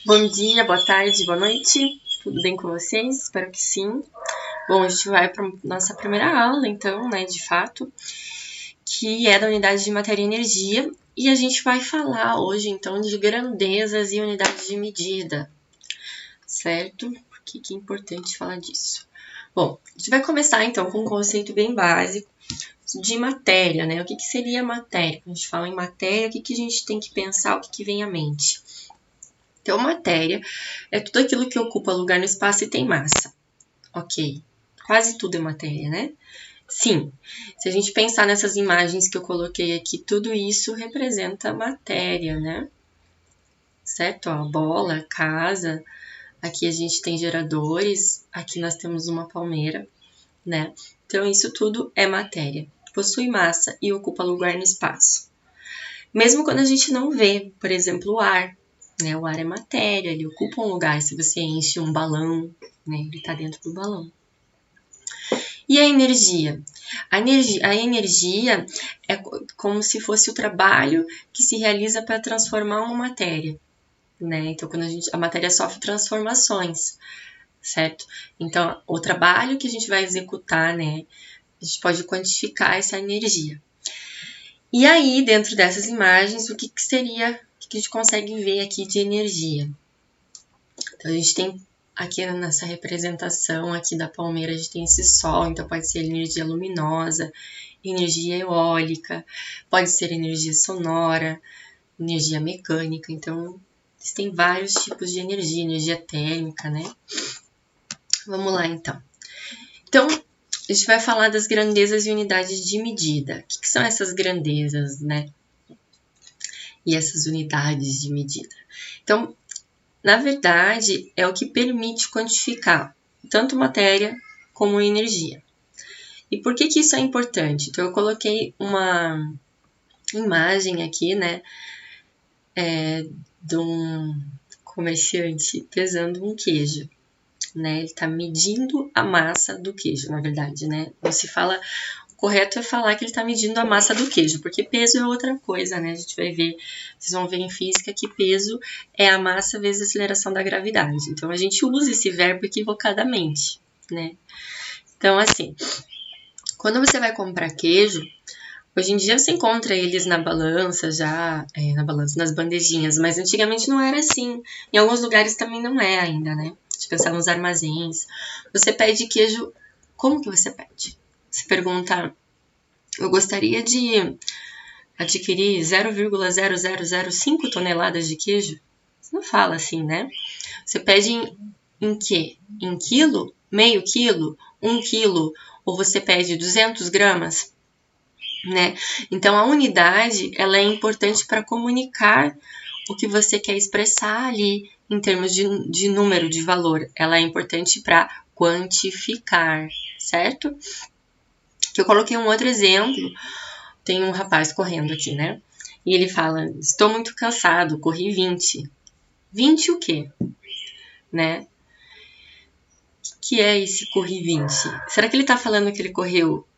Bom dia, boa tarde, boa noite. Tudo bem com vocês? Espero que sim. Bom, a gente vai para nossa primeira aula, então, né, de fato, que é da unidade de matéria e energia. E a gente vai falar hoje, então, de grandezas e unidades de medida, certo? Por que é importante falar disso? Bom, a gente vai começar, então, com um conceito bem básico de matéria, né? O que seria matéria? Quando a gente fala em matéria, o que a gente tem que pensar, o que vem à mente? Então, matéria é tudo aquilo que ocupa lugar no espaço e tem massa. Ok, quase tudo é matéria, né? Sim, se a gente pensar nessas imagens que eu coloquei aqui, tudo isso representa matéria, né? Certo? Ó, bola, casa, aqui a gente tem geradores, aqui nós temos uma palmeira, né? Então, isso tudo é matéria. Possui massa e ocupa lugar no espaço. Mesmo quando a gente não vê, por exemplo, o ar, né? O ar é matéria, ele ocupa um lugar. Se você enche um balão, né? Ele está dentro do balão. E a energia? A energia é como se fosse o trabalho que se realiza para transformar uma matéria, né? Então, quando a matéria sofre transformações, certo? Então, o trabalho que a gente vai executar, né? A gente pode quantificar essa energia. E aí, dentro dessas imagens, o que seria, o que a gente consegue ver aqui de energia? Então, a gente tem aqui nessa representação aqui da palmeira, a gente tem esse sol, então pode ser energia luminosa, energia eólica, pode ser energia sonora, energia mecânica, então existem vários tipos de energia térmica, né? Vamos lá, então. Então, a gente vai falar das grandezas e unidades de medida. O que são essas grandezas, né? E essas unidades de medida. Então, na verdade, é o que permite quantificar tanto matéria como energia. E por que isso é importante? Então, eu coloquei uma imagem aqui, né, de um comerciante pesando um queijo, né? Ele está medindo a massa do queijo, na verdade, né? Não se fala... O correto é falar que ele está medindo a massa do queijo, porque peso é outra coisa, né? A gente vai ver, vocês vão ver em física que peso é a massa vezes a aceleração da gravidade. Então, a gente usa esse verbo equivocadamente, né? Então, assim, quando você vai comprar queijo, hoje em dia você encontra eles na balança já, nas bandejinhas, mas antigamente não era assim. Em alguns lugares também não é ainda, né? Se pensar nos armazéns. Você pede queijo, como que você pede? Você pergunta, eu gostaria de adquirir 0,0005 toneladas de queijo? Você não fala assim, né? Você pede em quê? Em quilo? Meio quilo? 1 quilo? Ou você pede 200 gramas? Né? Então, a unidade ela é importante para comunicar o que você quer expressar ali em termos de número, de valor. Ela é importante para quantificar, certo? Que eu coloquei um outro exemplo. Tem um rapaz correndo aqui, né? E ele fala, estou muito cansado, corri 20. 20 o quê? Né? O que é esse corri 20? Será que ele está falando que ele correu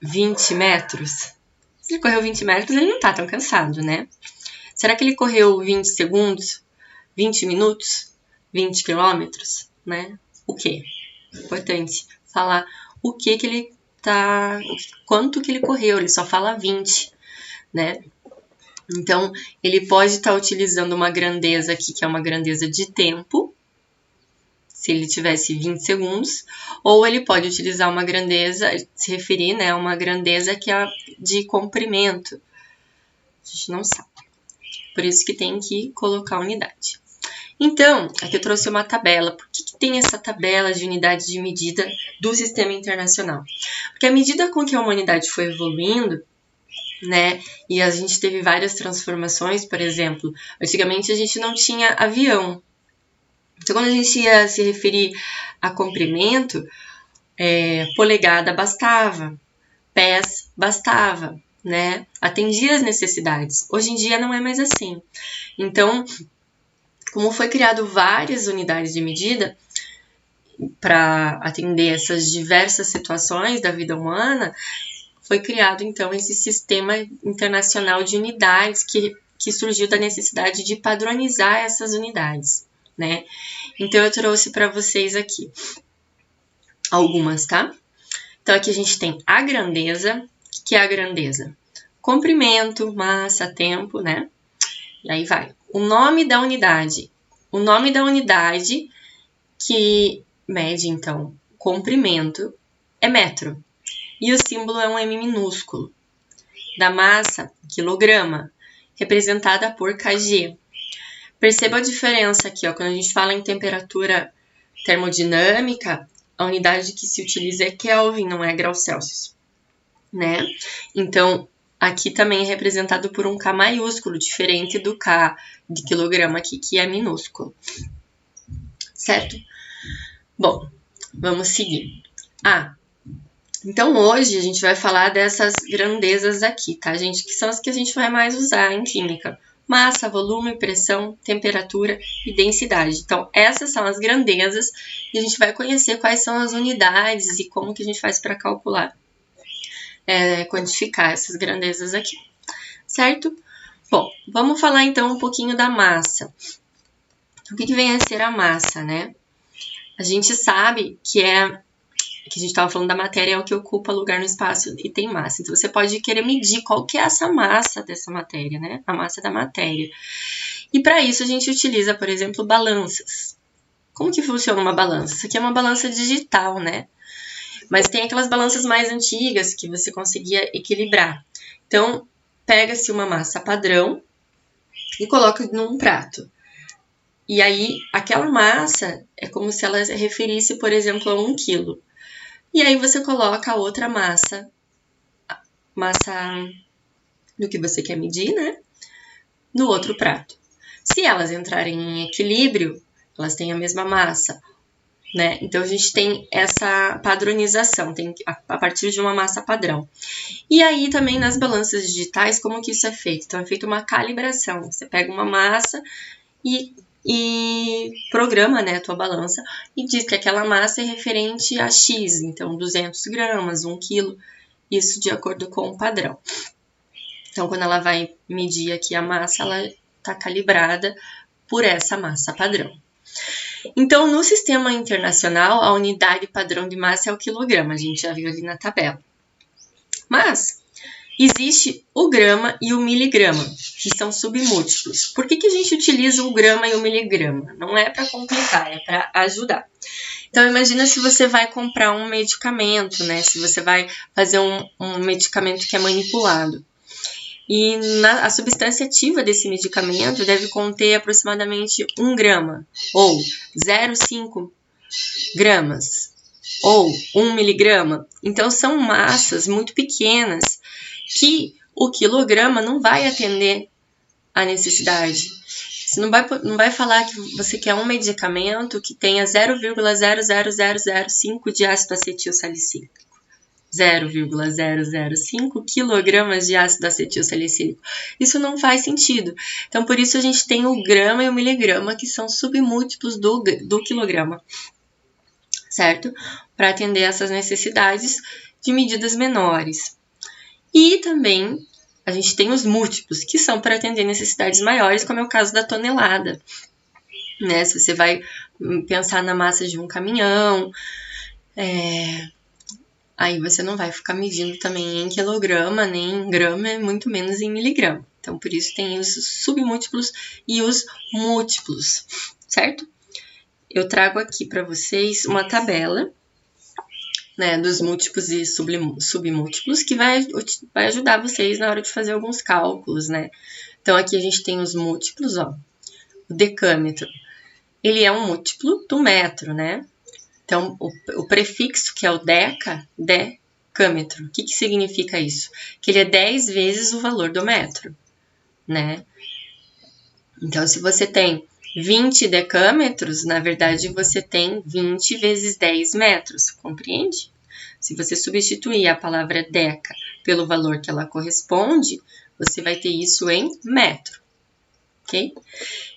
20 metros? Se ele correu 20 metros, ele não está tão cansado, né? Será que ele correu 20 segundos? 20 minutos? 20 quilômetros? Né? O quê? Importante falar o que ele tá... Quanto que ele correu, ele só fala 20, né? Então, ele pode estar utilizando uma grandeza aqui, que é uma grandeza de tempo, se ele tivesse 20 segundos, ou ele pode utilizar uma grandeza, se referir, né, a uma grandeza que é de comprimento. A gente não sabe. Por isso que tem que colocar a unidade. Então, aqui eu trouxe uma tabela. Por que tem essa tabela de unidades de medida do sistema internacional? Porque à medida com que a humanidade foi evoluindo, né, e a gente teve várias transformações, por exemplo, antigamente a gente não tinha avião. Então, quando a gente ia se referir a comprimento, polegada bastava, pés bastava, né? Atendia as necessidades. Hoje em dia não é mais assim. Então, como foi criado várias unidades de medida para atender essas diversas situações da vida humana, foi criado então esse sistema internacional de unidades que surgiu da necessidade de padronizar essas unidades, né? Então, eu trouxe para vocês aqui algumas, tá? Então, aqui a gente tem a grandeza. O que é a grandeza? Comprimento, massa, tempo, né? E aí vai. O nome da unidade. O nome da unidade que mede, então, comprimento é metro. E o símbolo é um M minúsculo. Da massa, quilograma, representada por kg. Perceba a diferença aqui, ó, quando a gente fala em temperatura termodinâmica, a unidade que se utiliza é Kelvin, não é graus Celsius, né? Então, aqui também é representado por um K maiúsculo, diferente do K de quilograma aqui, que é minúsculo. Certo? Bom, vamos seguir. Então hoje a gente vai falar dessas grandezas aqui, tá, gente? Que são as que a gente vai mais usar em química. Massa, volume, pressão, temperatura e densidade. Então, essas são as grandezas e a gente vai conhecer quais são as unidades e como que a gente faz para calcular, quantificar essas grandezas aqui, certo? Bom, vamos falar então um pouquinho da massa. O que vem a ser a massa, né? A gente sabe que a gente estava falando da matéria, é o que ocupa lugar no espaço e tem massa. Então, você pode querer medir qual que é essa massa dessa matéria, né? A massa da matéria. E para isso, a gente utiliza, por exemplo, balanças. Como que funciona uma balança? Isso aqui é uma balança digital, né? Mas tem aquelas balanças mais antigas que você conseguia equilibrar. Então, pega-se uma massa padrão e coloca num prato. E aí, aquela massa é como se ela referisse, por exemplo, a 1 quilo. E aí você coloca a outra massa do que você quer medir, né? No outro prato. Se elas entrarem em equilíbrio, elas têm a mesma massa, né? Então, a gente tem essa padronização, tem a partir de uma massa padrão. E aí, também, nas balanças digitais, como que isso é feito? Então, é feita uma calibração. Você pega uma massa e programa, né, a tua balança e diz que aquela massa é referente a X, então 200 gramas, 1 quilo, isso de acordo com o padrão. Então, quando ela vai medir aqui a massa, ela está calibrada por essa massa padrão. Então, no sistema internacional, a unidade padrão de massa é o quilograma, a gente já viu ali na tabela. Mas existe o grama e o miligrama, que são submúltiplos. Por que a gente utiliza o grama e o miligrama? Não é para complicar, é para ajudar. Então, imagina se você vai comprar um medicamento, né? Se você vai fazer um medicamento que é manipulado. E a substância ativa desse medicamento deve conter aproximadamente 1 grama, ou 0,5 gramas, ou 1 miligrama. Então, são massas muito pequenas que o quilograma não vai atender à necessidade. Você não vai falar que você quer um medicamento que tenha 0,00005 de ácido acetil salicílico. 0,005 quilogramas de ácido acetil salicílico. Isso não faz sentido. Então, por isso a gente tem o grama e o miligrama, que são submúltiplos do quilograma, certo? Para atender essas necessidades de medidas menores. E também a gente tem os múltiplos, que são para atender necessidades maiores, como é o caso da tonelada, né? Se você vai pensar na massa de um caminhão, aí você não vai ficar medindo também em quilograma, nem em grama, muito menos em miligrama. Então, por isso tem os submúltiplos e os múltiplos, certo? Eu trago aqui para vocês uma tabela, né, dos múltiplos e submúltiplos, que vai ajudar vocês na hora de fazer alguns cálculos, né? Então, aqui a gente tem os múltiplos, ó. O decâmetro, ele é um múltiplo do metro, né? Então, o prefixo, que é o decâmetro. O que significa isso? Que ele é 10 vezes o valor do metro, né? Então, se você tem 20 decâmetros, na verdade, você tem 20 vezes 10 metros, compreende? Se você substituir a palavra deca pelo valor que ela corresponde, você vai ter isso em metro, ok?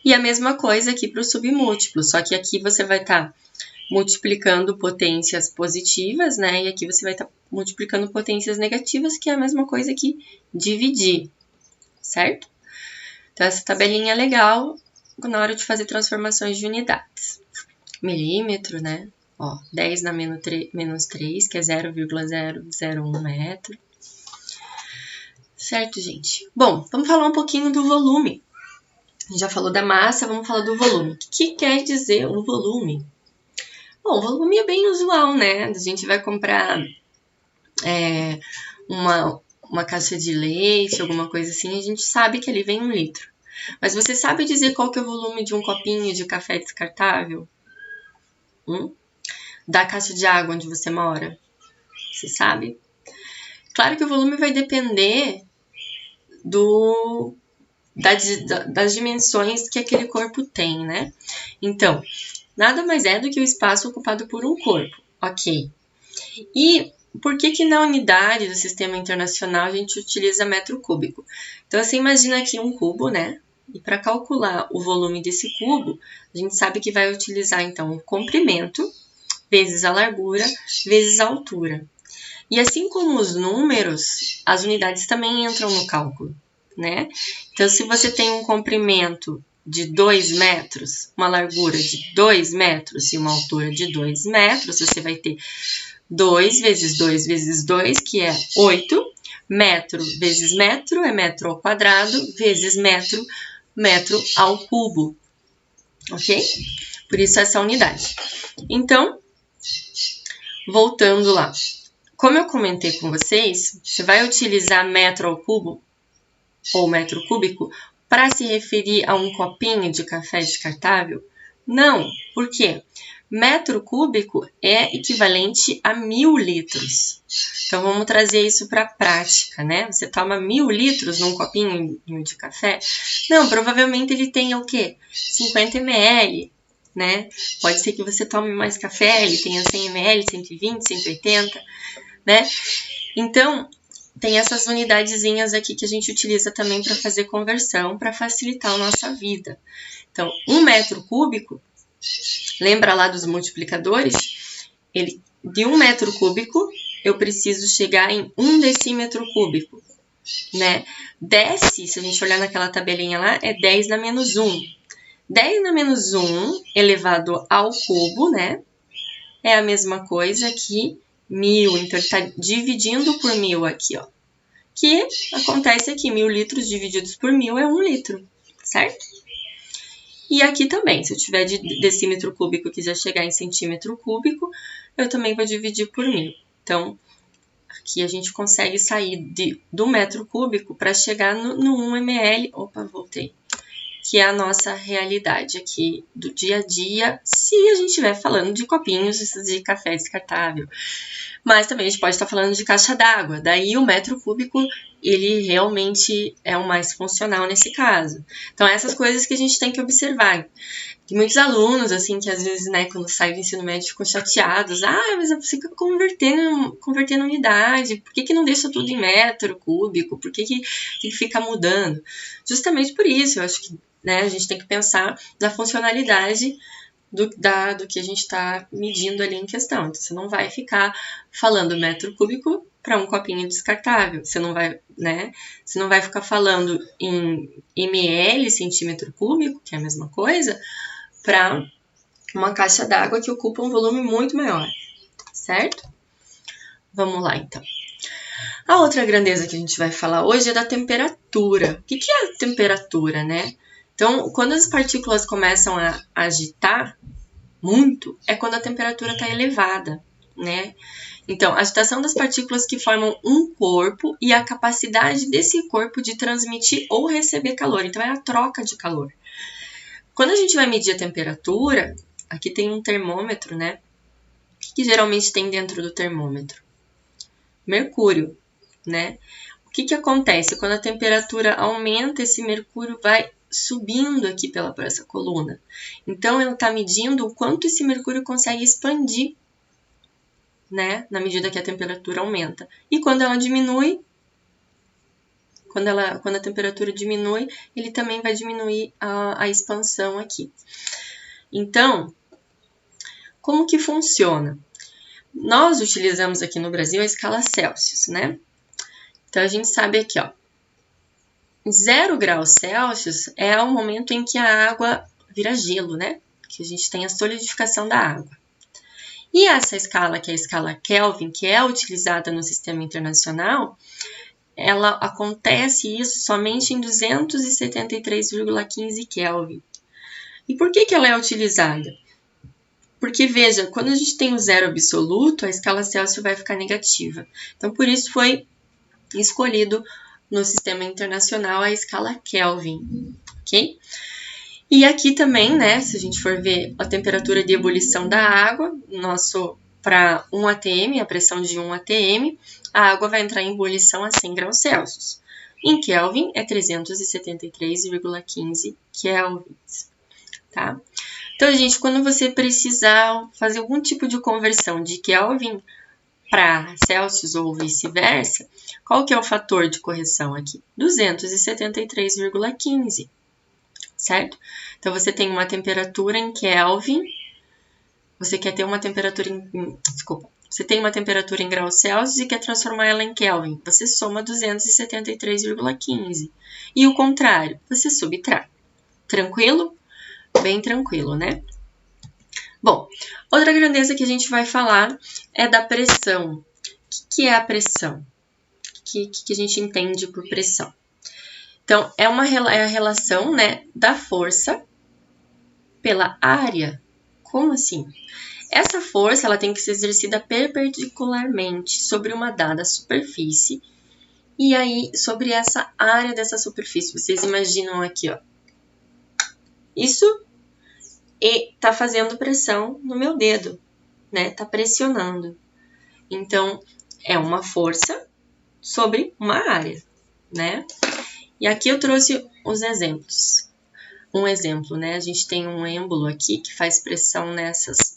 E a mesma coisa aqui para o submúltiplo, só que aqui você vai estar multiplicando potências positivas, né? E aqui você vai estar multiplicando potências negativas, que é a mesma coisa que dividir, certo? Então, essa tabelinha é legal na hora de fazer transformações de unidades. Milímetro, né? Ó, 10 na menos 3, que é 0,001 metro. Certo, gente? Bom, vamos falar um pouquinho do volume. Já falou da massa, vamos falar do volume. O que quer dizer o volume? Bom, o volume é bem usual, né? A gente vai comprar uma caixa de leite, alguma coisa assim, a gente sabe que ali vem 1 litro. Mas você sabe dizer qual que é o volume de um copinho de café descartável? Da caixa de água onde você mora? Você sabe? Claro que o volume vai depender das dimensões que aquele corpo tem, né? Então, nada mais é do que o espaço ocupado por um corpo, ok? E por que na unidade do sistema internacional a gente utiliza metro cúbico? Então, você imagina aqui um cubo, né? E para calcular o volume desse cubo, a gente sabe que vai utilizar, então, o comprimento vezes a largura vezes a altura. E assim como os números, as unidades também entram no cálculo, né? Então, se você tem um comprimento de 2 metros, uma largura de 2 metros e uma altura de 2 metros, você vai ter 2 vezes 2 vezes 2, que é 8. Metro vezes metro é metro ao quadrado, vezes metro, metro ao cubo. Ok? Por isso essa unidade. Então, voltando lá. Como eu comentei com vocês, você vai utilizar metro ao cubo ou metro cúbico para se referir a um copinho de café descartável? Não. Por quê? Metro cúbico é equivalente a 1000 litros. Então, vamos trazer isso para a prática, né? Você toma 1000 litros num copinho de café? Não, provavelmente ele tenha o quê? 50 ml, né? Pode ser que você tome mais café, ele tenha 100 ml, 120, 180, né? Então, tem essas unidadezinhas aqui que a gente utiliza também para fazer conversão, para facilitar a nossa vida. Então, 1 metro cúbico, lembra lá dos multiplicadores? De 1 metro cúbico, eu preciso chegar em 1 decímetro cúbico, né? Se a gente olhar naquela tabelinha lá, é 10 na menos 1. 10 na menos 1 elevado ao cubo, né? É a mesma coisa que 1000. Então, ele está dividindo por 1000 aqui, ó. Que acontece aqui, 1000 litros divididos por 1000 é 1 litro, certo? E aqui também, se eu tiver de decímetro cúbico e quiser chegar em centímetro cúbico, eu também vou dividir por 1000. Então, aqui a gente consegue sair do metro cúbico para chegar no 1 ml. Opa, voltei. Que é a nossa realidade aqui do dia a dia, se a gente estiver falando de copinhos de café descartável. Mas também a gente pode estar falando de caixa d'água. Daí o metro cúbico, ele realmente é o mais funcional nesse caso. Então, essas coisas que a gente tem que observar. Tem muitos alunos, assim, que às vezes, né, quando saem do ensino médio, ficam chateados. Mas você fica convertendo unidade. Por que não deixa tudo em metro cúbico? Por que tem que ficar mudando? Justamente por isso, eu acho que, né, a gente tem que pensar na funcionalidade do que a gente está medindo ali em questão. Então, você não vai ficar falando metro cúbico para um copinho descartável. Você não vai, né? Você não vai ficar falando em ml, centímetro cúbico, que é a mesma coisa, para uma caixa d'água que ocupa um volume muito maior, certo? Vamos lá, então. A outra grandeza que a gente vai falar hoje é da temperatura. O que é a temperatura, né? Então, quando as partículas começam a agitar muito, é quando a temperatura está elevada, né? Então, a agitação das partículas que formam um corpo e a capacidade desse corpo de transmitir ou receber calor. Então, é a troca de calor. Quando a gente vai medir a temperatura, aqui tem um termômetro, né? O que geralmente tem dentro do termômetro? Mercúrio, né? O que acontece? Quando a temperatura aumenta, esse mercúrio vai subindo aqui por essa coluna. Então, ela está medindo o quanto esse mercúrio consegue expandir, né? Na medida que a temperatura aumenta. E quando ela diminui, quando a temperatura diminui, ele também vai diminuir a expansão aqui. Então, como que funciona? Nós utilizamos aqui no Brasil a escala Celsius, né? Então, a gente sabe aqui, ó. 0 graus Celsius é o momento em que a água vira gelo, né? Que a gente tem a solidificação da água. E essa escala, que é a escala Kelvin, que é utilizada no sistema internacional, ela acontece isso somente em 273,15 Kelvin. E por que ela é utilizada? Porque, veja, quando a gente tem o zero absoluto, a escala Celsius vai ficar negativa. Então, por isso foi escolhido no sistema internacional a escala Kelvin, ok? E aqui também, né, se a gente for ver a temperatura de ebulição da água, para 1 atm, a pressão de 1 atm, a água vai entrar em ebulição a 100 graus Celsius. Em Kelvin é 373,15 kelvins, tá? Então, gente, quando você precisar fazer algum tipo de conversão de Kelvin para Celsius ou vice-versa, qual que é o fator de correção aqui? 273,15, certo? Então, você tem uma temperatura em Kelvin, você quer ter uma temperatura você tem uma temperatura em graus Celsius e quer transformar ela em Kelvin. Você soma 273,15. E o contrário, você subtrai. Tranquilo? Bem tranquilo, né? Bom, outra grandeza que a gente vai falar é da pressão. O que é a pressão? O que a gente entende por pressão? Então, é a relação, né, da força pela área. Como assim? Essa força ela tem que ser exercida perpendicularmente sobre uma dada superfície. E aí, sobre essa área dessa superfície, vocês imaginam aqui, ó. Isso tá fazendo pressão no meu dedo, né? Tá pressionando. Então, é uma força sobre uma área, né? E aqui eu trouxe os exemplos. Um exemplo, né? A gente tem um êmbolo aqui que faz pressão nessas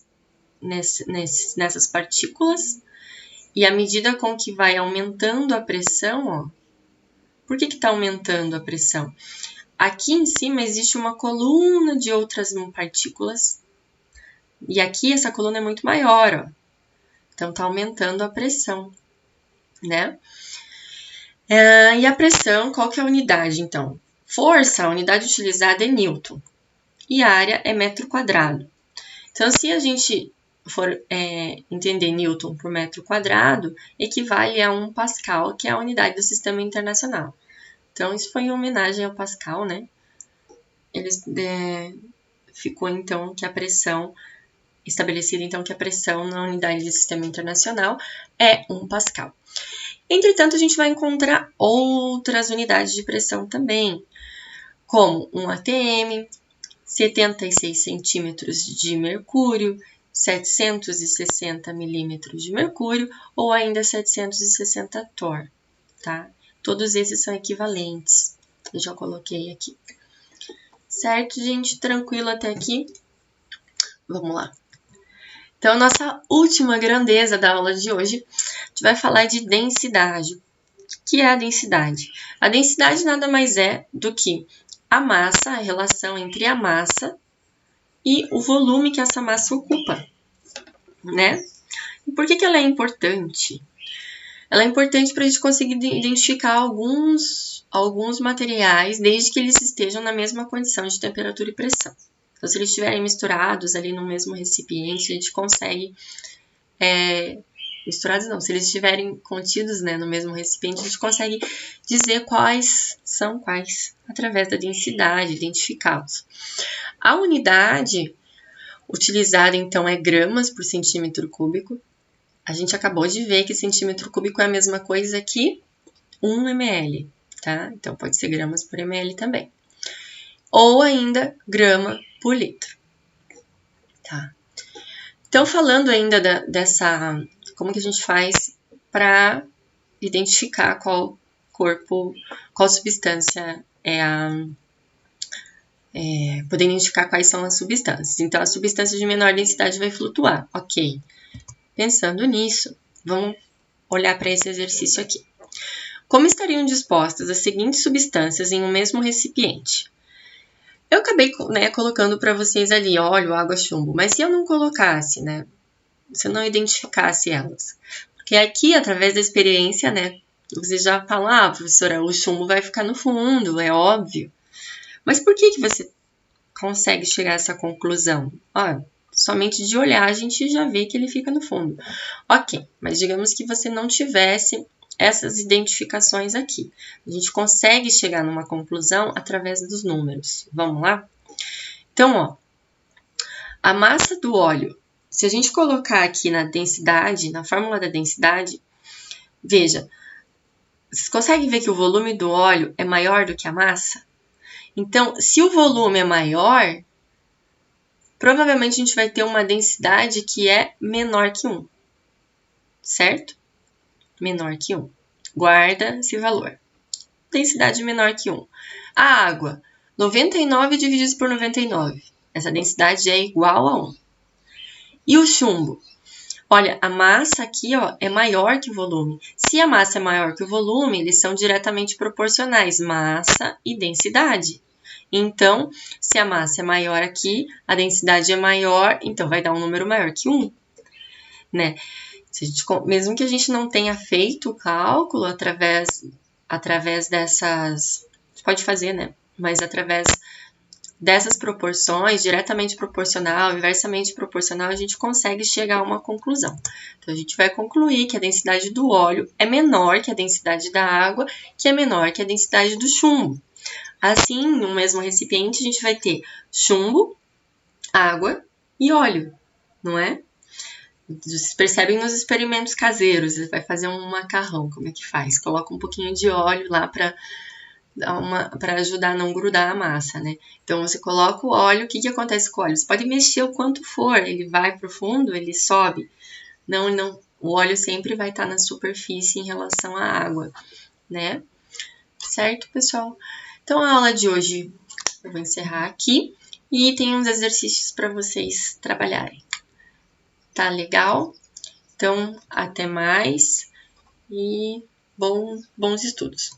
partículas. E à medida com que vai aumentando a pressão, ó. Por que está aumentando a pressão? Aqui em cima existe uma coluna de outras partículas. E aqui essa coluna é muito maior, ó. Então, está aumentando a pressão, né? E a pressão, qual que é a unidade, então? Força, a unidade utilizada é Newton. E a área é metro quadrado. Então, se a gente for entender Newton por metro quadrado, equivale a 1 Pascal, que é a unidade do sistema internacional. Então, isso foi em homenagem ao Pascal, né? Ficou, então, que a pressão, estabelecida, então, que a pressão na unidade do sistema internacional é 1 Pascal. Entretanto, a gente vai encontrar outras unidades de pressão também, como 1 atm, 76 centímetros de mercúrio, 760 milímetros de mercúrio ou ainda 760 torr, tá? Todos esses são equivalentes. Eu já coloquei aqui. Certo, gente? Tranquilo até aqui? Vamos lá. Então, nossa última grandeza da aula de hoje, a gente vai falar de densidade. O que é a densidade? A densidade nada mais é do que a massa, a relação entre a massa e o volume que essa massa ocupa, né? E por que ela é importante? Ela é importante para a gente conseguir identificar alguns materiais, desde que eles estejam na mesma condição de temperatura e pressão. Então, se eles estiverem misturados ali no mesmo recipiente, a gente consegue... misturados não, se eles estiverem contidos, né, no mesmo recipiente, a gente consegue dizer quais são quais, através da densidade, identificá-los. A unidade utilizada, então, é gramas por centímetro cúbico. A gente acabou de ver que centímetro cúbico é a mesma coisa que 1 ml, tá? Então, pode ser gramas por ml também. Ou ainda, grama por litro, tá? Então, falando ainda como que a gente faz para identificar qual substância poder identificar quais são as substâncias. Então, a substância de menor densidade vai flutuar, ok. Pensando nisso, vamos olhar para esse exercício aqui. Como estariam dispostas as seguintes substâncias em um mesmo recipiente? Eu acabei, né, colocando para vocês ali óleo, água, chumbo, mas se eu não colocasse, né, se eu não identificasse elas? Porque aqui, através da experiência, né, Vocês já falam, ah, professora, o chumbo vai ficar no fundo, é óbvio. Mas por que você consegue chegar a essa conclusão? Ó, somente de olhar a gente já vê que ele fica no fundo. Ok, mas digamos que você não tivesse essas identificações aqui. A gente consegue chegar numa conclusão através dos números. Vamos lá? Então, ó, a massa do óleo, se a gente colocar aqui na densidade, na fórmula da densidade, veja, vocês conseguem ver que o volume do óleo é maior do que a massa? Então, se o volume é maior, provavelmente a gente vai ter uma densidade que é menor que 1, certo? Menor que 1. Guarda esse valor. Densidade menor que 1. A água, 99 dividido por 99. Essa densidade é igual a 1. E o chumbo? Olha, a massa aqui, ó, é maior que o volume. Se a massa é maior que o volume, eles são diretamente proporcionais, massa e densidade. Então, se a massa é maior aqui, a densidade é maior, então vai dar um número maior que 1, né? Se a gente, mesmo que a gente não tenha feito o cálculo através dessas... Pode fazer, né? Mas através dessas proporções, diretamente proporcional, inversamente proporcional, a gente consegue chegar a uma conclusão. Então, a gente vai concluir que a densidade do óleo é menor que a densidade da água, que é menor que a densidade do chumbo. Assim, no mesmo recipiente, a gente vai ter chumbo, água e óleo, não é? Vocês percebem nos experimentos caseiros, você vai fazer um macarrão, como é que faz? Coloca um pouquinho de óleo lá para ajudar a não grudar a massa, né? Então, você coloca o óleo, o que acontece com o óleo? Você pode mexer o quanto for, ele vai para o fundo, ele sobe. Não, o óleo sempre vai estar na superfície em relação à água, né? Certo, pessoal? Então, a aula de hoje eu vou encerrar aqui e tem uns exercícios para vocês trabalharem. Tá legal? Então, até mais e bons estudos!